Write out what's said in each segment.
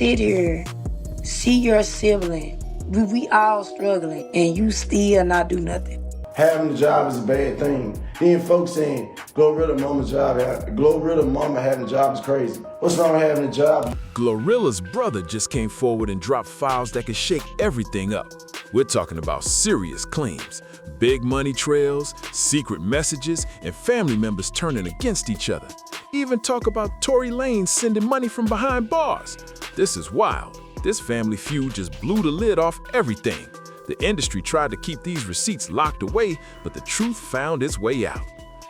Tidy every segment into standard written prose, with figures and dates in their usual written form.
sit here, see your sibling, we all struggling, and you still not do nothing. Having a job is a bad thing. Then folks saying, Glorilla mama having a job is crazy. What's wrong with having a job? Glorilla's brother just came forward and dropped files that could shake everything up. We're talking about serious claims, big money trails, secret messages, and family members turning against each other. Even talk about Tory Lanez sending money from behind bars. This is wild. This family feud just blew the lid off everything. The industry tried to keep these receipts locked away, but the truth found its way out.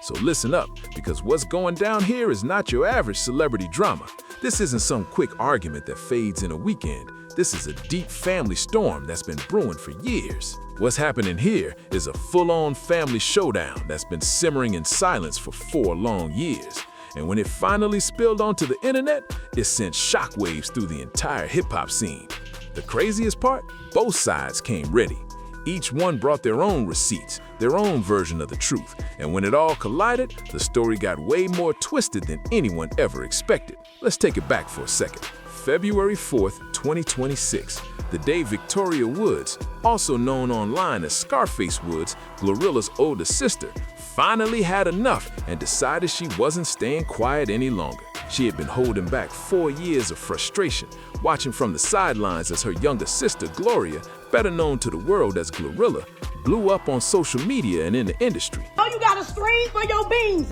So listen up, because what's going down here is not your average celebrity drama. This isn't some quick argument that fades in a weekend. This is a deep family storm that's been brewing for years. What's happening here is a full-on family showdown that's been simmering in silence for 4 long years. And when it finally spilled onto the internet, it sent shockwaves through the entire hip-hop scene. The craziest part? Both sides came ready. Each one brought their own receipts, their own version of the truth. And when it all collided, the story got way more twisted than anyone ever expected. Let's take it back for a second. February 4th, 2026, the day Victoria Woods, also known online as Scarface Woods, Glorilla's older sister, finally had enough and decided she wasn't staying quiet any longer. She had been holding back 4 years of frustration, watching from the sidelines as her younger sister, Glorilla, better known to the world as Glorilla, blew up on social media and in the industry. Oh, you got a screen for your beans.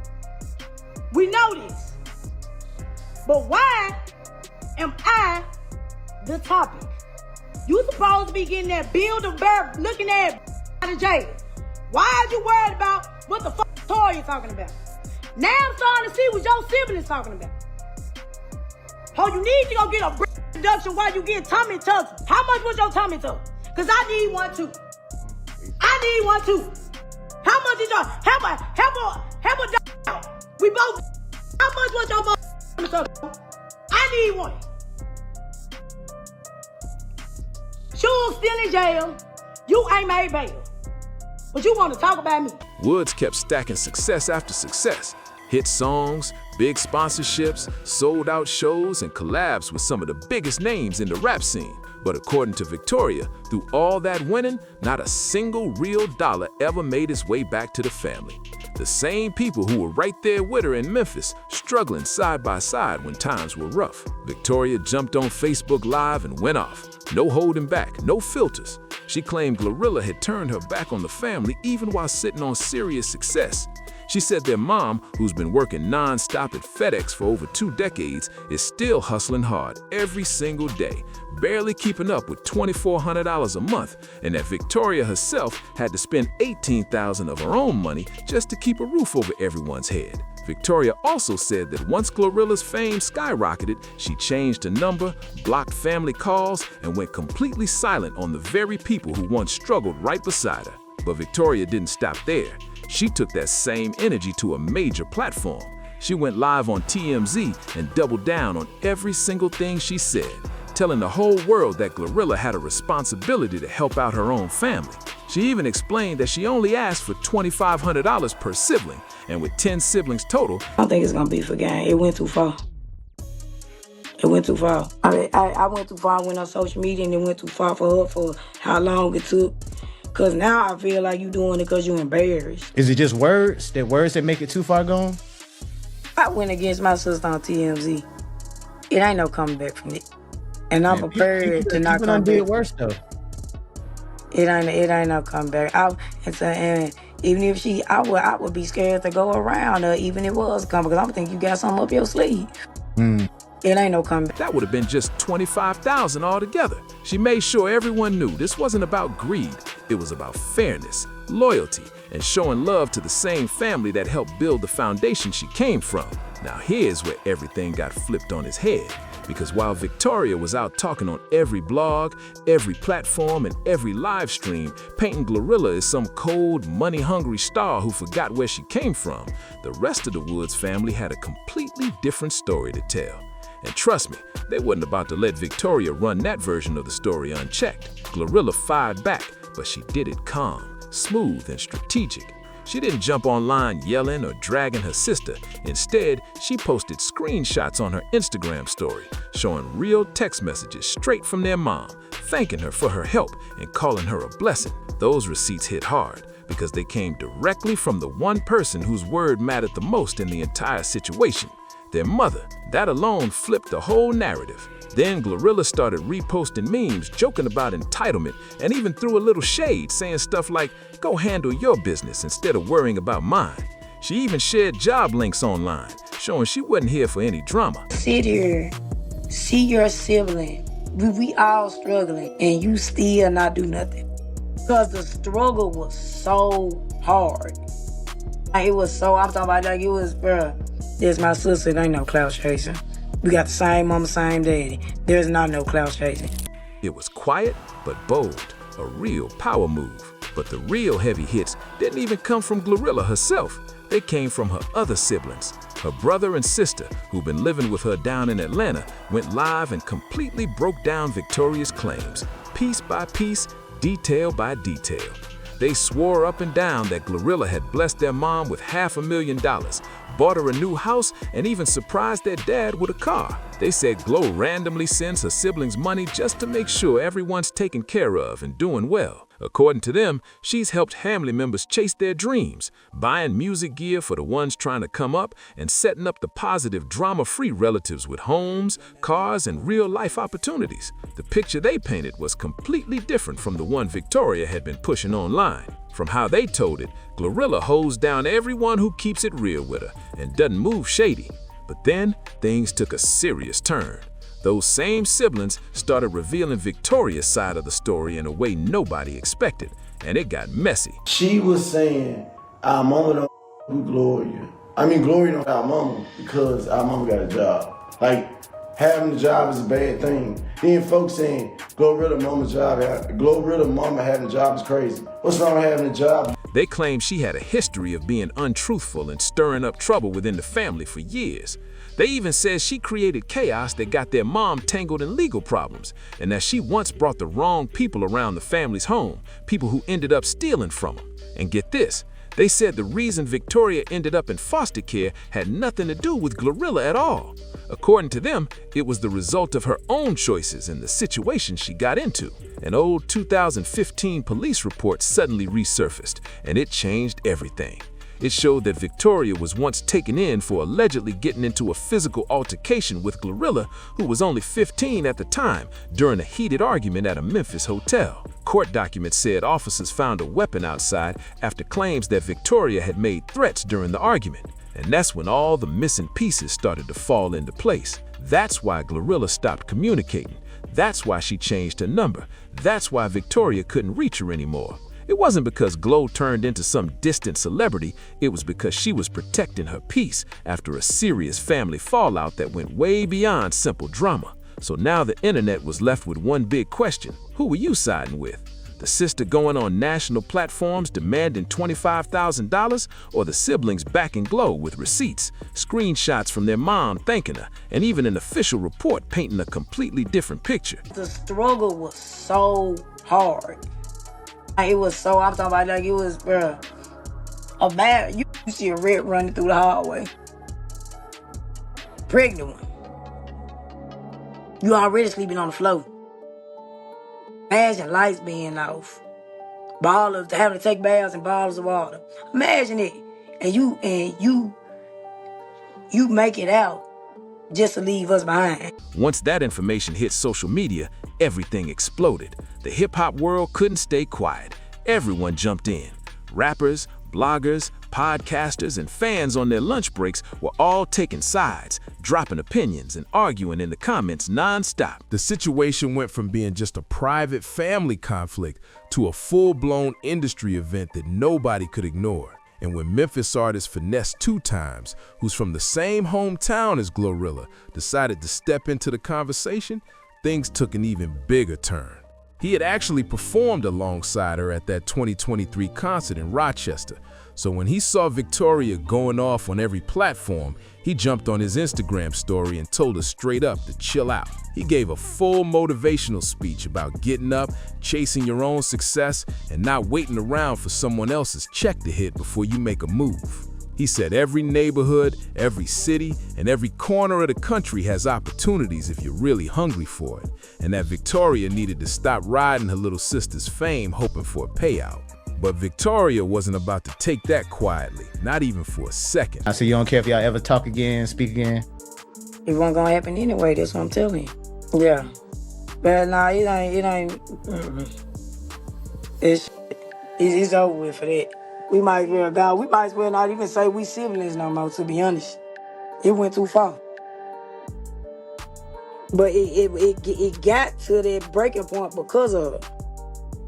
We know this. But why am I the topic? You supposed to be getting that build of bear looking at out of jail. Why are you worried about what the fuck Tory is talking about? Now I'm starting to see what your siblings talking about. Oh, you need to go get a reduction while you get tummy tucks. How much was your tummy tuck? Because I need one too. I need one too. How much is your, help a out. We both, how much was your tummy tuck? I need one. Suge's still in jail. You ain't made bail. But you want to talk about me. Woods kept stacking success after success. Hit songs, big sponsorships, sold-out shows, and collabs with some of the biggest names in the rap scene. But according to Victoria, through all that winning, not a single real dollar ever made its way back to the family. The same people who were right there with her in Memphis, struggling side by side when times were rough. Victoria jumped on Facebook Live and went off. No holding back, no filters. She claimed Glorilla had turned her back on the family even while sitting on serious success. She said their mom, who's been working non-stop at FedEx for over 2 decades, is still hustling hard every single day, barely keeping up with $2,400 a month, and that Victoria herself had to spend $18,000 of her own money just to keep a roof over everyone's head. Victoria also said that once Glorilla's fame skyrocketed, she changed her number, blocked family calls, and went completely silent on the very people who once struggled right beside her. But Victoria didn't stop there. She took that same energy to a major platform. She went live on TMZ and doubled down on every single thing she said, telling the whole world that Glorilla had a responsibility to help out her own family. She even explained that she only asked for $2,500 per sibling, and with 10 siblings total, I don't think it's gonna be for game. It went too far. It went too far. I went too far. I went on social media and it went too far for her for how long it took. Cause now I feel like you doing it cause you embarrassed. Is it just words? That words that make it too far gone? I went against my sister on TMZ. It ain't no coming back from it. And I'm prepared to not come back. Did worse though. It ain't no come back. And even if I would be scared to go around her, even if it was coming, because I would think you got something up your sleeve. It ain't no comeback. That would have been just $25,000 altogether. She made sure everyone knew this wasn't about greed. It was about fairness, loyalty, and showing love to the same family that helped build the foundation she came from. Now here's where everything got flipped on its head. Because while Victoria was out talking on every blog, every platform, and every live stream, painting Glorilla as some cold, money-hungry star who forgot where she came from, the rest of the Woods family had a completely different story to tell. And trust me, they wasn't about to let Victoria run that version of the story unchecked. Glorilla fired back, but she did it calm, smooth, and strategic. She didn't jump online yelling or dragging her sister. Instead, she posted screenshots on her Instagram story, showing real text messages straight from their mom, thanking her for her help and calling her a blessing. Those receipts hit hard because they came directly from the one person whose word mattered the most in the entire situation, their mother. That alone flipped the whole narrative. Then Glorilla started reposting memes, joking about entitlement, and even threw a little shade, saying stuff like, "Go handle your business instead of worrying about mine." She even shared job links online, showing she wasn't here for any drama. Sit here, see your sibling. We all struggling, and you still not do nothing. Because the struggle was so hard. It was so, I'm talking about like it was, bruh, there's my sister, there ain't no clout chasing. We got the same mama, same daddy. There's not no clout chasing. It was quiet but bold, a real power move. But the real heavy hits didn't even come from Glorilla herself. They came from her other siblings. Her brother and sister, who'd been living with her down in Atlanta, went live and completely broke down Victoria's claims, piece by piece, detail by detail. They swore up and down that Glorilla had blessed their mom with $500,000, bought her a new house, and even surprised their dad with a car. They said Glo randomly sends her siblings money just to make sure everyone's taken care of and doing well. According to them, she's helped family members chase their dreams, buying music gear for the ones trying to come up, and setting up the positive, drama-free relatives with homes, cars, and real-life opportunities. The picture they painted was completely different from the one Victoria had been pushing online. From how they told it, Glorilla holds down everyone who keeps it real with her and doesn't move shady. But then, things took a serious turn. Those same siblings started revealing Victoria's side of the story in a way nobody expected, and it got messy. She was saying, our mama don't with Gloria. Gloria don't our mama because our mama got a job. Like, having a job is a bad thing. Then folks saying, Glorilla mama having a job is crazy. What's wrong with having a job? They claim she had a history of being untruthful and stirring up trouble within the family for years. They even said she created chaos that got their mom tangled in legal problems, and that she once brought the wrong people around the family's home, people who ended up stealing from them. And get this, they said the reason Victoria ended up in foster care had nothing to do with Glorilla at all. According to them, it was the result of her own choices and the situation she got into. An old 2015 police report suddenly resurfaced, and it changed everything. It showed that Victoria was once taken in for allegedly getting into a physical altercation with Glorilla, who was only 15 at the time, during a heated argument at a Memphis hotel. Court documents said officers found a weapon outside after claims that Victoria had made threats during the argument. And that's when all the missing pieces started to fall into place. That's why Glorilla stopped communicating. That's why she changed her number. That's why Victoria couldn't reach her anymore. It wasn't because Glo turned into some distant celebrity, it was because she was protecting her peace after a serious family fallout that went way beyond simple drama. So now the internet was left with one big question: who were you siding with? The sister going on national platforms demanding $25,000, or the siblings backing Glo with receipts, screenshots from their mom thanking her, and even an official report painting a completely different picture? The struggle was so hard. It was so, I'm talking about like it was, bruh, a bad, you see a red running through the hallway. Pregnant one. You already sleeping on the floor. Imagine lights being off. Ballers, having to take baths in bottles of water. Imagine it. And you make it out just to leave us behind. Once that information hit social media, everything exploded. The hip-hop world couldn't stay quiet. Everyone jumped in. Rappers, bloggers, podcasters, and fans on their lunch breaks were all taking sides, dropping opinions, and arguing in the comments non-stop. The situation went from being just a private family conflict to a full-blown industry event that nobody could ignore. And when Memphis artist Finesse 2 Times, who's from the same hometown as Glorilla, decided to step into the conversation, things took an even bigger turn. He had actually performed alongside her at that 2023 concert in Rochester, so when he saw Victoria going off on every platform, he jumped on his Instagram story and told her straight up to chill out. He gave a full motivational speech about getting up, chasing your own success, and not waiting around for someone else's check to hit before you make a move. He said every neighborhood, every city, and every corner of the country has opportunities if you're really hungry for it, and that Victoria needed to stop riding her little sister's fame hoping for a payout. But Victoria wasn't about to take that quietly, not even for a second. So you don't care if y'all ever talk again, speak again? It wasn't gonna happen anyway, that's what I'm telling you. Yeah. But nah, it ain't. It's over with for that. We might as well go. We might as well not even say we siblings no more, to be honest. It went too far. But it got to that breaking point because of it.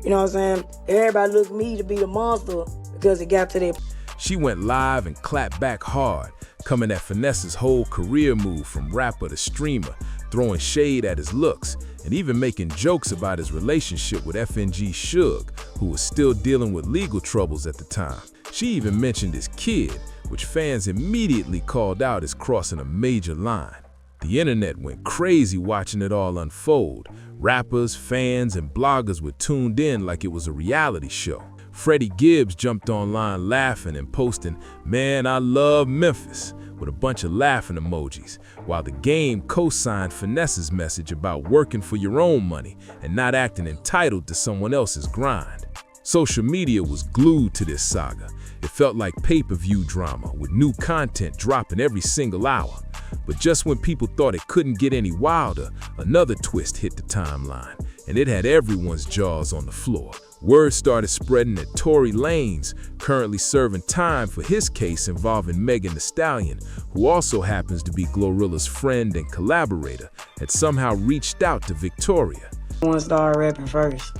You know what I'm saying? Everybody looked at me to be the monster because it got to that. She went live and clapped back hard, coming at Finesse's whole career move from rapper to streamer, throwing shade at his looks, and even making jokes about his relationship with FNG Suge, who was still dealing with legal troubles at the time. She even mentioned his kid, which fans immediately called out as crossing a major line. The internet went crazy watching it all unfold. Rappers, fans, and bloggers were tuned in like it was a reality show. Freddie Gibbs jumped online laughing and posting, "Man, I love Memphis," with a bunch of laughing emojis, while the game co-signed Finesse's message about working for your own money and not acting entitled to someone else's grind. Social media was glued to this saga. It felt like pay-per-view drama, with new content dropping every single hour. But just when people thought it couldn't get any wilder, another twist hit the timeline, and it had everyone's jaws on the floor. Word started spreading that Tory Lanez, currently serving time for his case involving Megan Thee Stallion, who also happens to be Glorilla's friend and collaborator, had somehow reached out to Victoria. One started rapping first.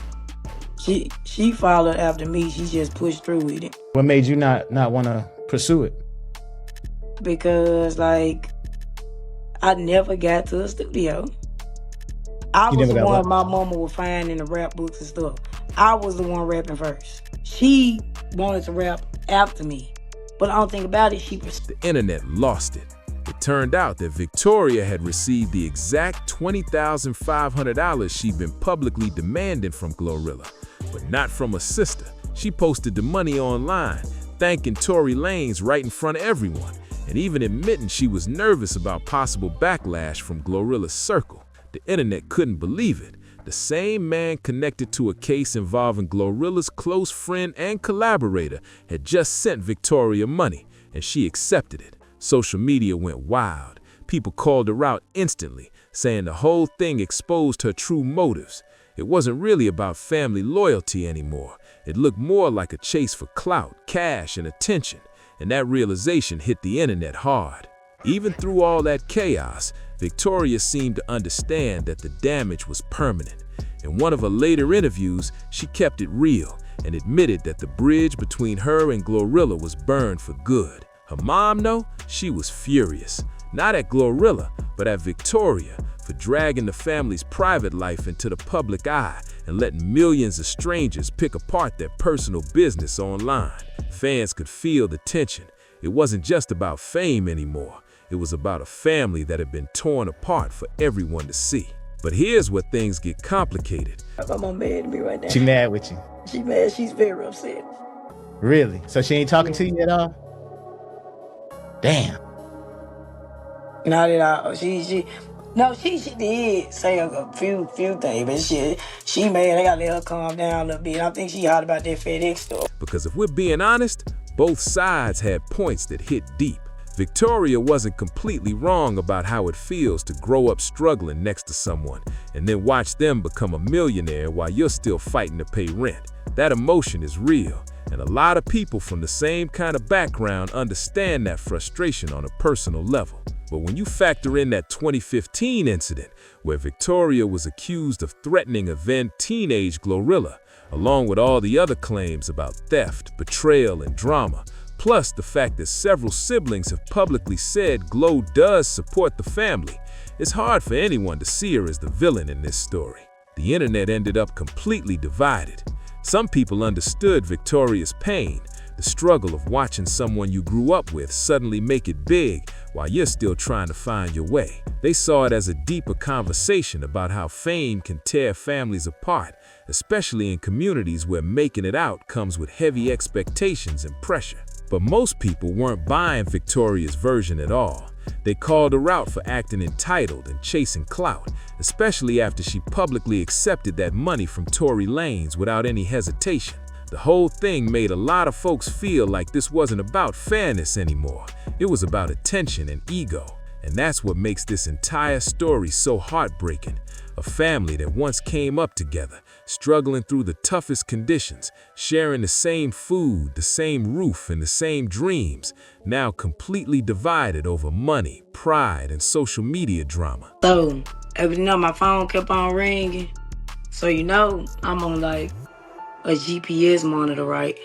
She followed after me. She just pushed through with it. What made you not want to pursue it? Because, like, I never got to a studio. I was the one my mama would find in the rap books and stuff. I was the one rapping first. She wanted to rap after me. But I don't think about it, The internet lost it. It turned out that Victoria had received the exact $20,500 she'd been publicly demanding from Glorilla, but not from her sister. She posted the money online, thanking Tory Lanez right in front of everyone, and even admitting she was nervous about possible backlash from Glorilla's circle. The internet couldn't believe it. The same man connected to a case involving Glorilla's close friend and collaborator had just sent Victoria money, and she accepted it. Social media went wild. People called her out instantly, saying the whole thing exposed her true motives. It wasn't really about family loyalty anymore. It looked more like a chase for clout, cash, and attention, and that realization hit the internet hard. Even through all that chaos, Victoria seemed to understand that the damage was permanent. In one of her later interviews, she kept it real and admitted that the bridge between her and Glorilla was burned for good. Her mom, though, she was furious. Not at Glorilla, but at Victoria for dragging the family's private life into the public eye and letting millions of strangers pick apart their personal business online. Fans could feel the tension. It wasn't just about fame anymore. It was about a family that had been torn apart for everyone to see. But here's where things get complicated. My mom mad at me right now. She mad with you? She mad. She's very upset. Really? So she ain't talking to you at all? Damn. Not at all. She did say a few things, but she mad. I gotta let her calm down a little bit. I think she hot about that FedEx stuff. Because if we're being honest, both sides had points that hit deep. Victoria wasn't completely wrong about how it feels to grow up struggling next to someone and then watch them become a millionaire while you're still fighting to pay rent. That emotion is real, and a lot of people from the same kind of background understand that frustration on a personal level. But when you factor in that 2015 incident where Victoria was accused of threatening a then teenage Glorilla, along with all the other claims about theft, betrayal, and drama, plus the fact that several siblings have publicly said Glo does support the family, it's hard for anyone to see her as the villain in this story. The internet ended up completely divided. Some people understood Victoria's pain, the struggle of watching someone you grew up with suddenly make it big while you're still trying to find your way. They saw it as a deeper conversation about how fame can tear families apart, especially in communities where making it out comes with heavy expectations and pressure. But most people weren't buying Victoria's version at all. They called her out for acting entitled and chasing clout, especially after she publicly accepted that money from Tory Lanez without any hesitation. The whole thing made a lot of folks feel like this wasn't about fairness anymore. It was about attention and ego. And that's what makes this entire story so heartbreaking. A family that once came up together, struggling through the toughest conditions, sharing the same food, the same roof, and the same dreams, now completely divided over money, pride, and social media drama. So, my phone kept on ringing. So, I'm on like a GPS monitor, right?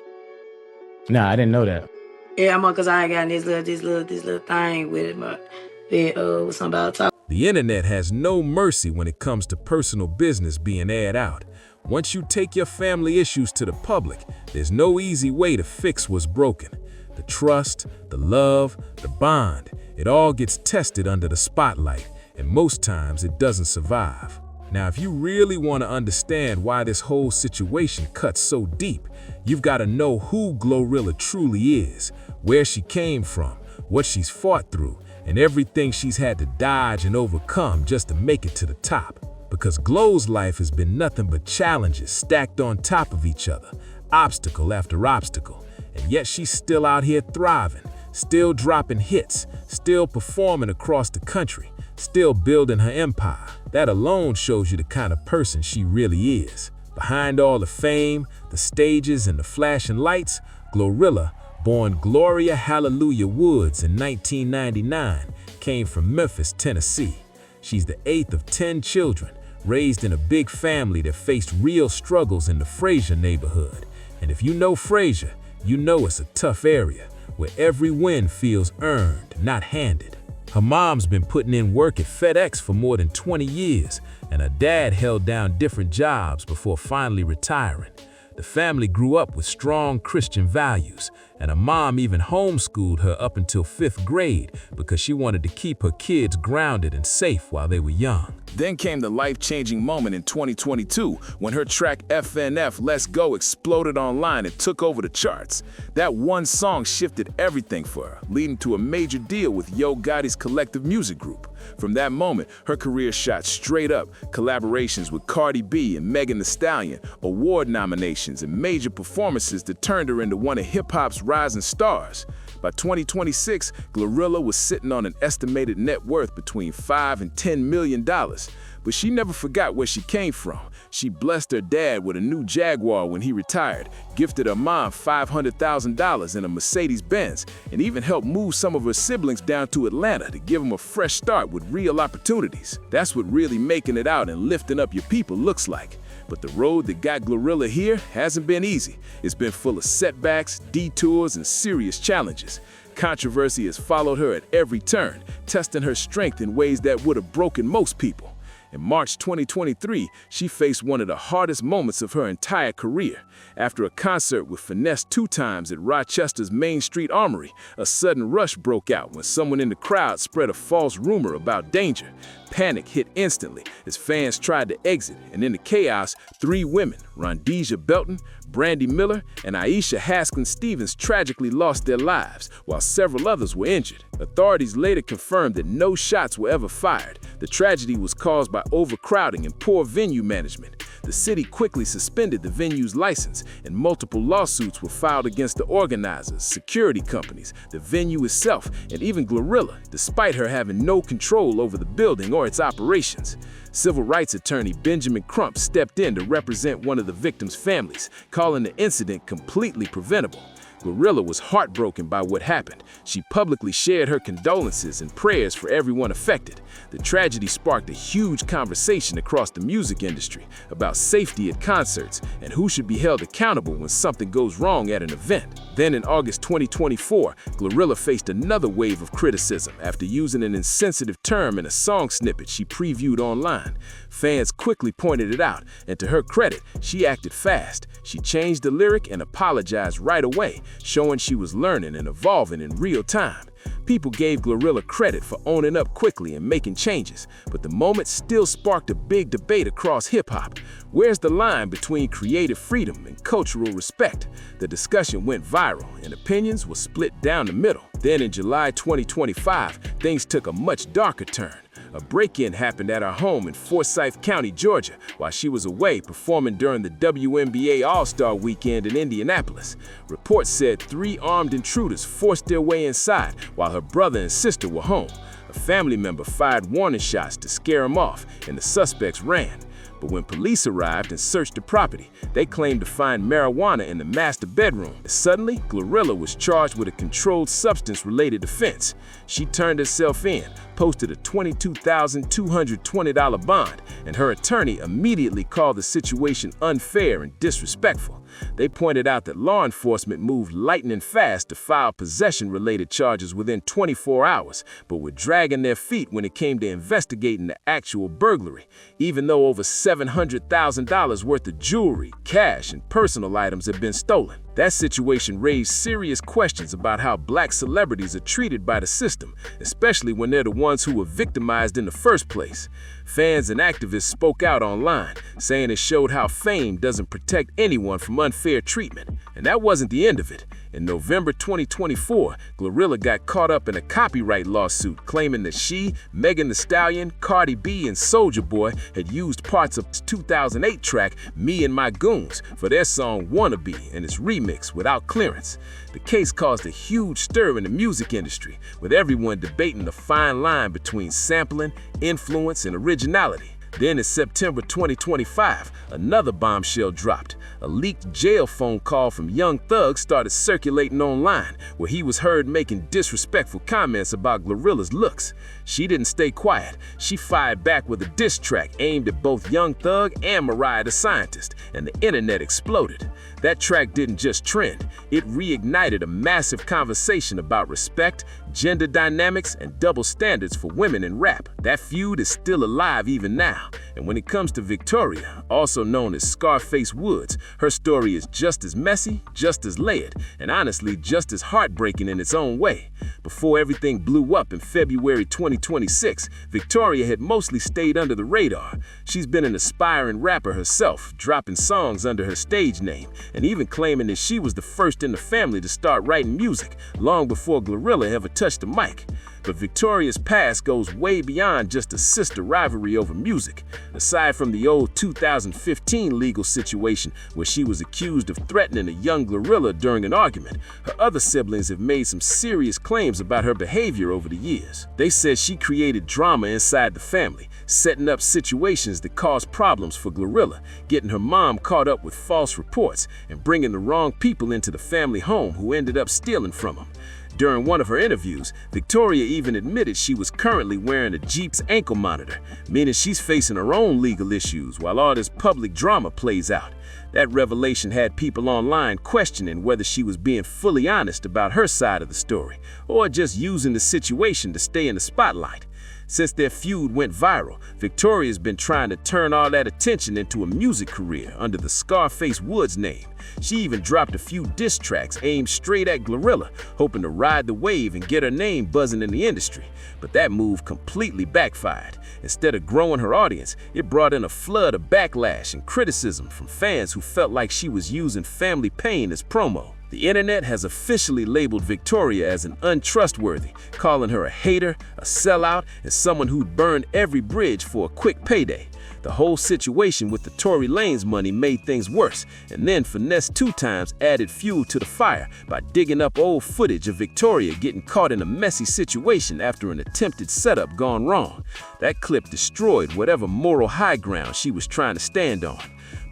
Nah, I didn't know that. Yeah, I'm on, because I ain't got this little thing with it, but with something about talk. The internet has no mercy when it comes to personal business being aired out. Once you take your family issues to the public, there's no easy way to fix what's broken. The trust, the love, the bond, it all gets tested under the spotlight, and most times it doesn't survive. Now, if you really want to understand why this whole situation cuts so deep, you've got to know who Glorilla truly is, where she came from, what she's fought through, and everything she's had to dodge and overcome just to make it to the top. Because Glow's life has been nothing but challenges stacked on top of each other, obstacle after obstacle, and yet she's still out here thriving, still dropping hits, still performing across the country, still building her empire. That alone shows you the kind of person she really is. Behind all the fame, the stages, and the flashing lights, Glorilla, born Gloria Hallelujah Woods in 1999, came from Memphis, Tennessee. She's the 8th of 10 children, raised in a big family that faced real struggles in the Frazier neighborhood. And if you know Frazier, you know it's a tough area, where every win feels earned, not handed. Her mom's been putting in work at FedEx for more than 20 years, and her dad held down different jobs before finally retiring. The family grew up with strong Christian values, and her mom even homeschooled her up until 5th grade because she wanted to keep her kids grounded and safe while they were young. Then came the life-changing moment in 2022 when her track FNF Let's Go exploded online and took over the charts. That one song shifted everything for her, leading to a major deal with Yo Gotti's Collective Music Group. From that moment, her career shot straight up, collaborations with Cardi B and Megan Thee Stallion, award nominations, and major performances that turned her into one of hip-hop's rising stars. By 2026, Glorilla was sitting on an estimated net worth between $5 and $10 million. But she never forgot where she came from. She blessed her dad with a new Jaguar when he retired, gifted her mom $500,000 in a Mercedes-Benz, and even helped move some of her siblings down to Atlanta to give them a fresh start with real opportunities. That's what really making it out and lifting up your people looks like. But the road that got Glorilla here hasn't been easy. It's been full of setbacks, detours, and serious challenges. Controversy has followed her at every turn, testing her strength in ways that would have broken most people. In March 2023, she faced one of the hardest moments of her entire career. After a concert with Finesse 2 times at Rochester's Main Street Armory, a sudden rush broke out when someone in the crowd spread a false rumor about danger. Panic hit instantly as fans tried to exit, and in the chaos, 3 women, Rondisha Belton, Brandy Miller, and Aisha Haskins-Stevens tragically lost their lives, while several others were injured. Authorities later confirmed that no shots were ever fired. The tragedy was caused by overcrowding and poor venue management. The city quickly suspended the venue's license, and multiple lawsuits were filed against the organizers, security companies, the venue itself, and even Glorilla, despite her having no control over the building or its operations. Civil rights attorney Benjamin Crump stepped in to represent one of the victims' families, calling the incident completely preventable. Glorilla was heartbroken by what happened. She publicly shared her condolences and prayers for everyone affected. The tragedy sparked a huge conversation across the music industry about safety at concerts and who should be held accountable when something goes wrong at an event. Then in August 2024, Glorilla faced another wave of criticism after using an insensitive term in a song snippet she previewed online. Fans quickly pointed it out, and to her credit, she acted fast. She changed the lyric and apologized right away, showing she was learning and evolving in real time. People gave Glorilla credit for owning up quickly and making changes, but the moment still sparked a big debate across hip-hop. Where's the line between creative freedom and cultural respect? The discussion went viral, and opinions were split down the middle. Then in July 2025, things took a much darker turn. A break-in happened at her home in Forsyth County, Georgia, while she was away performing during the WNBA All-Star Weekend in Indianapolis. Reports said 3 armed intruders forced their way inside while her brother and sister were home. A family member fired warning shots to scare them off, and the suspects ran. But when police arrived and searched the property, they claimed to find marijuana in the master bedroom. Suddenly, Glorilla was charged with a controlled substance-related offense. She turned herself in, posted a $22,220 bond, and her attorney immediately called the situation unfair and disrespectful. They pointed out that law enforcement moved lightning fast to file possession-related charges within 24 hours, but were dragging their feet when it came to investigating the actual burglary, even though over $700,000 worth of jewelry, cash, and personal items had been stolen. That situation raised serious questions about how black celebrities are treated by the system, especially when they're the ones who were victimized in the first place. Fans and activists spoke out online, saying it showed how fame doesn't protect anyone from unfair treatment. And that wasn't the end of it. In November 2024, Glorilla got caught up in a copyright lawsuit claiming that she, Megan Thee Stallion, Cardi B, and Soulja Boy had used parts of its 2008 track, Me and My Goons, for their song Wannabe and its remix without clearance. The case caused a huge stir in the music industry, with everyone debating the fine line between sampling, influence, and originality. Then in September 2025, another bombshell dropped. A leaked jail phone call from Young Thug started circulating online, where he was heard making disrespectful comments about Glorilla's looks. She didn't stay quiet. She fired back with a diss track aimed at both Young Thug and Mariah the Scientist, and the internet exploded. That track didn't just trend, it reignited a massive conversation about respect, gender dynamics, and double standards for women in rap. That feud is still alive even now. And when it comes to Victoria, also known as Scarface Woods, her story is just as messy, just as layered, and honestly just as heartbreaking in its own way. Before everything blew up in February 2026, Victoria had mostly stayed under the radar. She's been an aspiring rapper herself, dropping songs under her stage name, and even claiming that she was the first in the family to start writing music, long before Glorilla ever touched a mic. But Victoria's past goes way beyond just a sister rivalry over music. Aside from the old 2015 legal situation where she was accused of threatening a young Glorilla during an argument, her other siblings have made some serious claims about her behavior over the years. They said she created drama inside the family, setting up situations that caused problems for Glorilla, getting her mom caught up with false reports, and bringing the wrong people into the family home who ended up stealing from them. During one of her interviews, Victoria even admitted she was currently wearing a Jeep's ankle monitor, meaning she's facing her own legal issues while all this public drama plays out. That revelation had people online questioning whether she was being fully honest about her side of the story, or just using the situation to stay in the spotlight. Since their feud went viral, Victoria's been trying to turn all that attention into a music career under the Scarface Woods name. She even dropped a few diss tracks aimed straight at Glorilla, hoping to ride the wave and get her name buzzing in the industry. But that move completely backfired. Instead of growing her audience, it brought in a flood of backlash and criticism from fans who felt like she was using family pain as promo. The internet has officially labeled Victoria as an untrustworthy, calling her a hater, a sellout, and someone who'd burn every bridge for a quick payday. The whole situation with the Tory Lanez money made things worse, and then Finesse 2 times added fuel to the fire by digging up old footage of Victoria getting caught in a messy situation after an attempted setup gone wrong. That clip destroyed whatever moral high ground she was trying to stand on.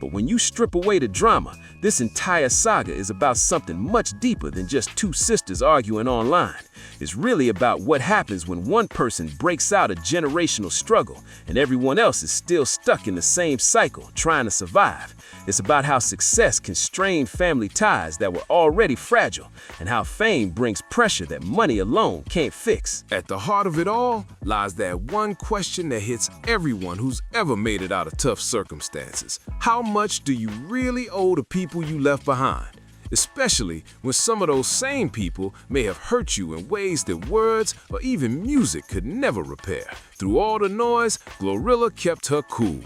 But when you strip away the drama, this entire saga is about something much deeper than just two sisters arguing online. It's really about what happens when one person breaks out a generational struggle and everyone else is still stuck in the same cycle, trying to survive. It's about how success can strain family ties that were already fragile, and how fame brings pressure that money alone can't fix. At the heart of it all lies that one question that hits everyone who's ever made it out of tough circumstances. How much do you really owe the people you left behind? Especially when some of those same people may have hurt you in ways that words or even music could never repair. Through all the noise, Glorilla kept her cool.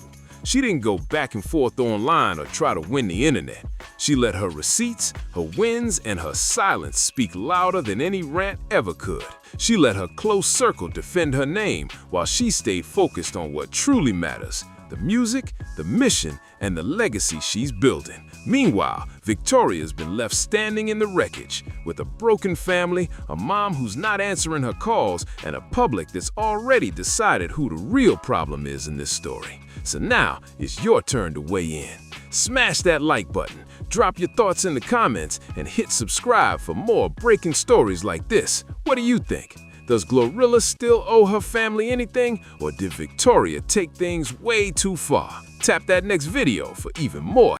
She didn't go back and forth online or try to win the internet. She let her receipts, her wins, and her silence speak louder than any rant ever could. She let her close circle defend her name while she stayed focused on what truly matters: the music, the mission, and the legacy she's building. Meanwhile, Victoria's been left standing in the wreckage with a broken family, a mom who's not answering her calls, and a public that's already decided who the real problem is in this story. So now it's your turn to weigh in. Smash that like button, drop your thoughts in the comments, and hit subscribe for more breaking stories like this. What do you think? Does Glorilla still owe her family anything, or did Victoria take things way too far? Tap that next video for even more